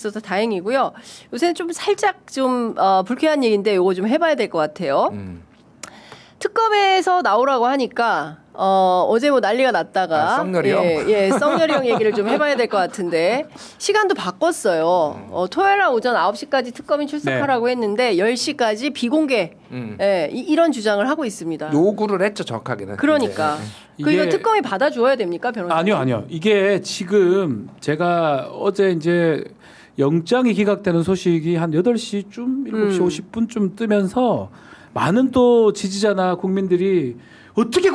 있어서 다행이고요. 요새는 좀 살짝 좀 불쾌한 얘기인데 요거 좀 해봐야 될 것 같아요. 특검에서 나오라고 하니까 어제 뭐 난리가 났다가 썩렬이 형? 예, 썩렬이 형 얘기를 좀 해봐야 될 것 같은데 시간도 바꿨어요. 토요일 날 오전 9시까지 특검이 출석하라고 했는데 10시까지 비공개 이런 주장을 하고 있습니다. 요구를 했죠, 정확하게는. 그러니까 이거 특검이 받아줘야 됩니까, 변호사님? 아니요. 이게 지금 제가 어제 이제 영장이 기각되는 소식이 한 8시쯤 7시 50분쯤 뜨면서 많은 또 지지자나 국민들이 어떻게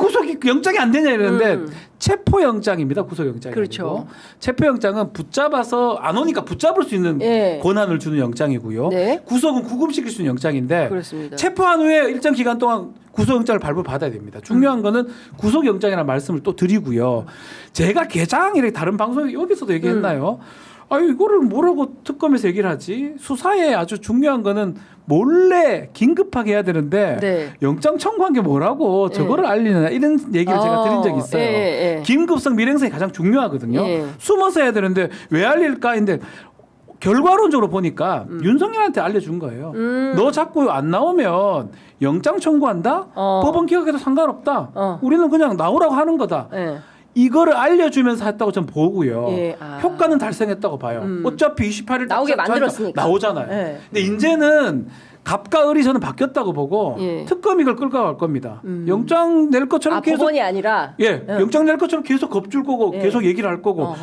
영장이 안 되냐 이러는데 체포영장입니다. 구속영장이 그렇죠. 아니고. 체포영장은 붙잡아서 안 오니까 붙잡을 수 있는 권한을 주는 영장이고요. 네. 구속은 구금시킬 수 있는 영장인데 그렇습니다. 체포한 후에 일정 기간 동안 구속영장을 발부받아야 됩니다. 중요한 거는 구속영장이라는 말씀을 또 드리고요. 제가 개장 이렇게 다른 방송에 여기서도 얘기했나요? 이거를 뭐라고 특검에서 얘기를 하지? 수사에 아주 중요한 거는 몰래 긴급하게 해야 되는데 영장 청구한 게 뭐라고 저거를 알리느냐 이런 얘기를 제가 드린 적이 있어요. 긴급성, 밀행성이 가장 중요하거든요. 숨어서 해야 되는데 왜 알릴까인데 결과론적으로 보니까 윤석열한테 알려준 거예요. 너 자꾸 안 나오면 영장 청구한다? 법원 기각해도 상관없다. 우리는 그냥 나오라고 하는 거다. 이거를 알려주면서 했다고 저는 보고요. 효과는 달성했다고 봐요. 어차피 28일 나오게 만들었으니까. 나오잖아요. 근데 이제는 갑과 을이 저는 바뀌었다고 보고 특검이 이걸 끌고 갈 겁니다. 영장 낼 것처럼 계속 법원이 아니라 영장 낼 것처럼 계속 겁줄 거고 계속 얘기를 할 거고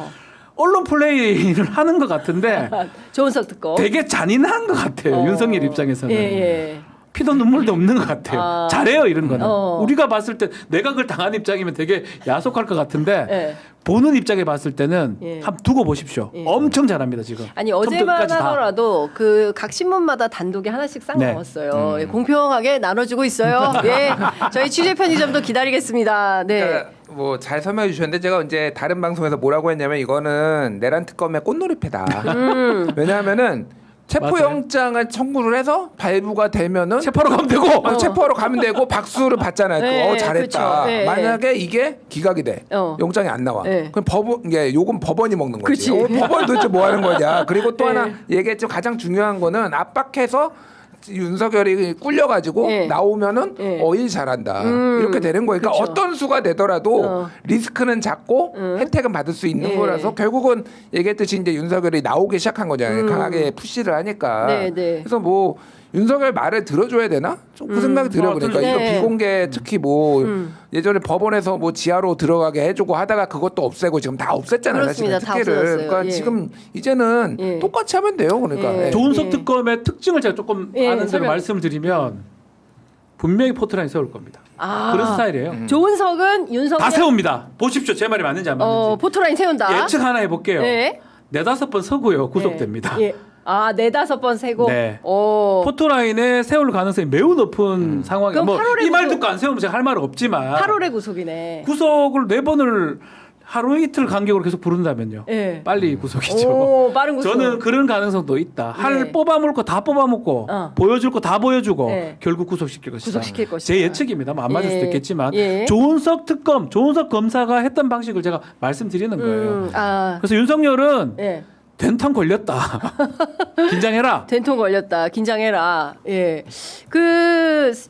언론 플레이를 하는 것 같은데 조은석 특검 되게 잔인한 것 같아요. 윤석열 입장에서는. 피도 눈물도 없는 것 같아요. 잘해요 이런 거는. 우리가 봤을 때 내가 그걸 당한 입장이면 되게 야속할 것 같은데 보는 입장에 봤을 때는 한번 두고 보십시오. 엄청 잘합니다 지금. 아니 어제만 하더라도 그 각 신문마다 단독에 하나씩 싹 나왔어요. 공평하게 나눠주고 있어요. 저희 취재 편의점도 기다리겠습니다. 그러니까 뭐 잘 설명해 주셨는데 제가 이제 다른 방송에서 뭐라고 했냐면 이거는 내란 특검의 꽃놀이패다. 왜냐하면은 체포영장을 청구를 해서 발부가 되면은 체포하러 가면 되고 체포하러 가면 되고 박수를 받잖아요. 잘했다. 그렇죠. 만약에 이게 기각이 돼, 영장이 안 나와. 그럼 요건 법원이 먹는 거지. 법원이 도대체 뭐 하는 거냐. 그리고 또 하나 얘기했죠. 가장 중요한 거는 압박해서 윤석열이 꿀려가지고 나오면은 일 잘한다 이렇게 되는 거니까 그러니까 어떤 수가 되더라도 리스크는 작고 혜택은 받을 수 있는 거라서 결국은 얘기했듯이 이제 윤석열이 나오기 시작한 거잖아요. 강하게 푸시를 하니까. 그래서 뭐 윤석열 말을 들어줘야 되나? 좀 그 생각이 들어요. 그러니까 이거 비공개 특히 뭐 예전에 법원에서 뭐 지하로 들어가게 해주고 하다가 그것도 없애고 지금 다 없앴잖아요. 그렇습니다. 특혜를. 그러니까 지금 이제는 똑같이 하면 돼요. 그러니까. 조은석 특검의 특징을 제가 조금 아는 대로 말씀을 드리면 분명히 포트라인 세울 겁니다. 그런 스타일이에요. 조은석은 윤석열 다 세웁니다. 보십시오. 제 말이 맞는지 안 맞는지. 포트라인 세운다. 예측 하나 해볼게요. 4-5번 서고요. 구속됩니다. 4-5번 세고. 포토라인에 세울 가능성이 매우 높은 상황이에요. 이 말 듣고 안 세우면 제가 할 말은 없지만 8월에 구속이네. 구속을 4번을 하루 이틀 간격으로 계속 부른다면요. 빨리 구속이죠. 빠른 구속. 저는 그런 가능성도 있다. 뽑아먹을 거 다 뽑아먹고 보여줄 거 다 보여주고 결국 구속시킬 것이다. 제 예측입니다. 안 맞을 수도 있겠지만 조은석 특검, 조은석 검사가 했던 방식을 제가 말씀드리는 거예요. 그래서 윤석열은 된통 걸렸다. 긴장해라. 된통 걸렸다. 긴장해라.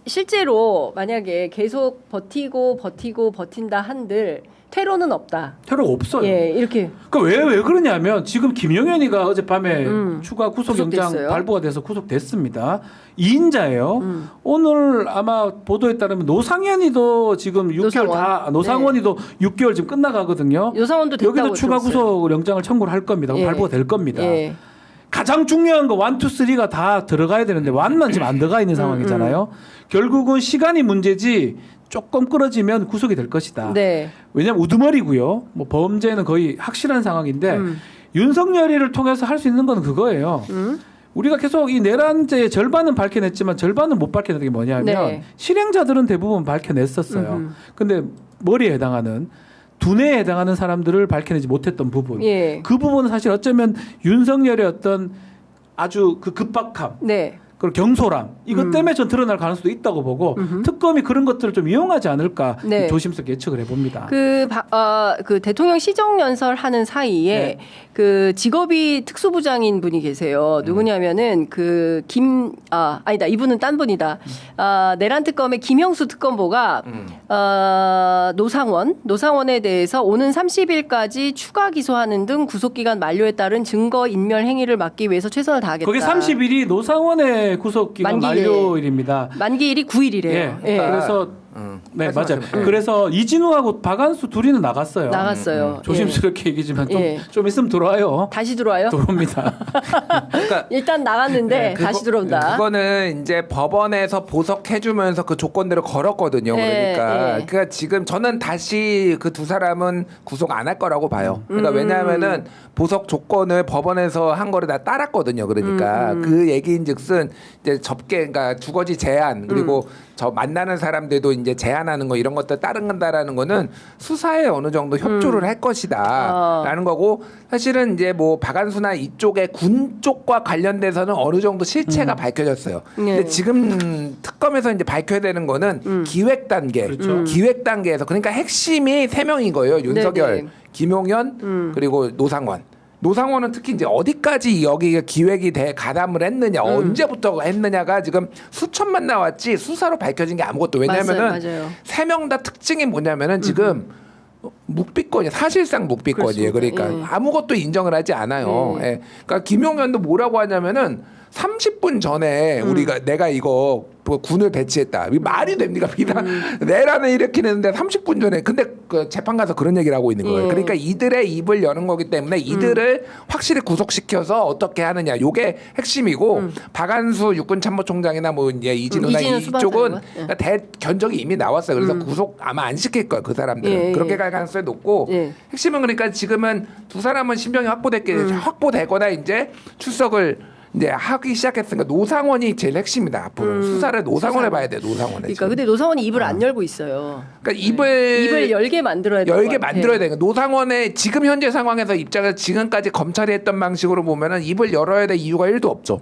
실제로 만약에 계속 버틴다 한들 퇴로는 없다. 퇴로가 없어요. 이렇게. 그러니까 왜 그러냐면 지금 김영현이가 어젯밤에 추가 구속영장 구속됐어요. 발부가 돼서 구속됐습니다. 2인자예요. 오늘 아마 보도에 따르면 노상현이도 지금 6개월 노상원이도 6개월 지금 끝나가거든요. 노상원도 됐다고 여기도 추가 구속영장을 청구를 할 겁니다. 발부가 될 겁니다. 가장 중요한 거 1, 2, 3가 다 들어가야 되는데 1만 지금 안 들어가 있는 상황이잖아요. 결국은 시간이 문제지 조금 끌어지면 구속이 될 것이다. 왜냐하면 우두머리고요. 뭐 범죄는 거의 확실한 상황인데 윤석열이를 통해서 할 수 있는 건 그거예요. 우리가 계속 이 내란죄의 절반은 밝혀냈지만 절반은 못 밝혀낸 게 뭐냐면 실행자들은 대부분 밝혀냈었어요. 근데 머리에 해당하는 두뇌에 해당하는 사람들을 밝혀내지 못했던 부분. 그 부분은 사실 어쩌면 윤석열의 어떤 아주 그 급박함. 그리고 경솔함 이것 때문에 전 드러날 가능성도 있다고 보고 특검이 그런 것들을 좀 이용하지 않을까 네. 조심스럽게 예측을 해봅니다. 그 대통령 시정연설 하는 사이에 네. 그 직업이 특수부장인 분이 계세요. 누구냐면은 아니다 이분은 딴 분이다. 내란 특검의 김형수 특검보가 노상원에 대해서 오는 30일까지 추가 기소하는 등 구속기간 만료에 따른 증거 인멸 행위를 막기 위해서 최선을 다하겠다. 거기 30일이 노상원의 구속기간 만료일입니다. 만기일이 9일이래요. 예. 예. 그래서 네 맞아요. 그래서 이진우하고 박한수 둘이는 나갔어요. 조심스럽게 얘기지만 좀 있으면 들어와요. 다시 들어와요? 들어옵니다. 그러니까 일단 나갔는데 다시 들어온다. 그거는 이제 법원에서 보석해주면서 그 조건들을 걸었거든요. 그러니까 지금 저는 다시 그 두 사람은 구속 안 할 거라고 봐요. 그러니까 왜냐하면은 보석 조건을 법원에서 한 거를 다 따랐거든요. 그러니까 그 얘기인즉슨 이제 그러니까 주거지 제한 그리고 저 만나는 사람들도 이제 제한하는 거 이런 것들 따른다라는 거는 수사에 어느 정도 협조를 할 것이다라는 거고 사실은 이제 뭐 박한수나 이쪽의 군 쪽과 관련돼서는 어느 정도 실체가 밝혀졌어요. 근데 지금 특검에서 이제 밝혀야 되는 거는 기획 단계, 기획 단계에서 그러니까 핵심이 3명인 거예요. 윤석열, 네네. 김용현 그리고 노상원. 노상원은 특히 이제 어디까지 여기가 기획이 돼 가담을 했느냐, 언제부터 했느냐가 지금 수천만 나왔지 수사로 밝혀진 게 아무것도 왜냐면은 맞아요. 3명 다 특징이 뭐냐면은 지금 묵비권이 사실상 묵비권이에요. 그러니까 아무것도 인정을 하지 않아요. 예. 그러니까 김용현도 뭐라고 하냐면은 30분 전에 내가 이거 뭐 군을 배치했다. 이게 말이 됩니까? 내란을 일으키는데 30분 전에. 근데 그 재판 가서 그런 얘기를 하고 있는 거예요. 그러니까 이들의 입을 여는 거기 때문에 이들을 확실히 구속시켜서 어떻게 하느냐. 요게 핵심이고 박한수 육군참모총장이나 뭐 이제 이진우나 이쪽은 견적이 이미 나왔어요. 그래서 구속 아마 안 시킬 거예요. 그 사람들은. 그렇게 갈 가능성이 높고 핵심은 그러니까 지금은 두 사람은 신병이 확보되거나 이제 출석을 이제 하기 시작했으니까 노상원이 제일 핵심이다. 앞으로 수사를 노상원에 봐야 돼. 노상원에. 그러니까 근데 노상원이 입을 안 열고 있어요. 그러니까 입을 열게 만들어야 돼. 열게 만들어야 돼. 노상원의 지금 현재 상황에서 입장에서 지금까지 검찰이 했던 방식으로 보면은 입을 열어야 될 이유가 1도 없죠.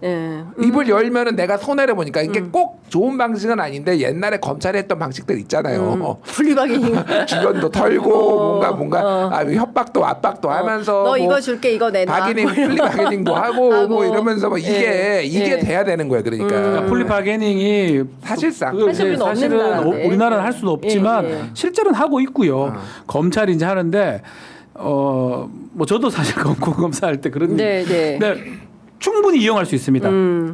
입을 열면은 내가 손해를 보니까 이게 꼭 좋은 방식은 아닌데 옛날에 검찰이 했던 방식들 있잖아요. 플리바게닝 주변도 털고 뭔가 협박도 압박도 하면서 너 이거 줄게 이거 내놔. 플리바게닝도 하고 뭐 이러면서 뭐 이게 돼야 되는 거예요. 그러니까 플리바게닝이 사실상 사실은 우리나라는 할 수는 없지만 실제로는 하고 있고요. 검찰이 이제 하는데 뭐 저도 사실 검사할 때 그런 네. 충분히 이용할 수 있습니다.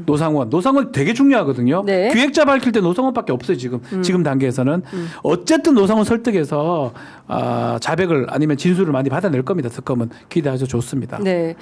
노상원 되게 중요하거든요. 네. 기획자 밝힐 때 노상원밖에 없어요. 지금 단계에서는 어쨌든 노상원 설득해서 자백을 아니면 진술을 많이 받아낼 겁니다. 특검은 기대해서 좋습니다. 네.